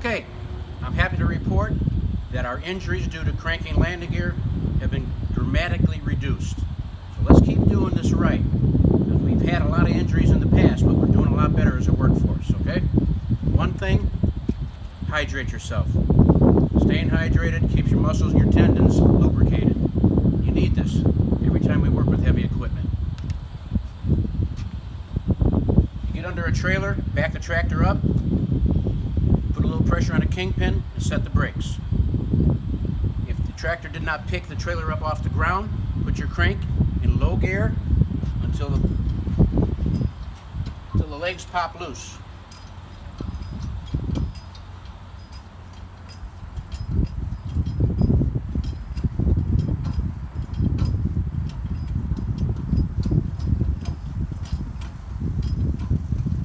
Okay, I'm happy to report that our injuries due to cranking landing gear have been dramatically reduced. So let's keep doing this right. We've had a lot of injuries in the past, but we're doing a lot better as a workforce, okay? One thing, hydrate yourself. Staying hydrated keeps your muscles and your tendons lubricated. You need this every time we work with heavy equipment. You get under a trailer, back the tractor up, put a little pressure on a kingpin and set the brakes. If the tractor did not pick the trailer up off the ground, put your crank in low gear until the legs pop loose.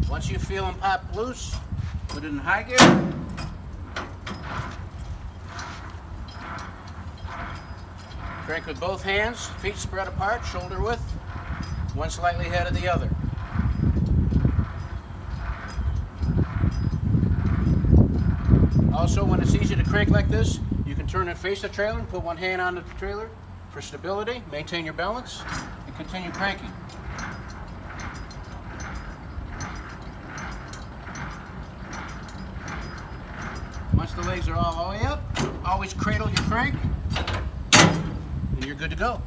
Once you feel them pop loose, put it in high gear. Crank with both hands, feet spread apart, shoulder width, one slightly ahead of the other. Also, when it's easy to crank like this, you can turn and face the trailer and put one hand on the trailer for stability, maintain your balance, and continue cranking. Once the legs are all the way up, always cradle your crank, and you're good to go.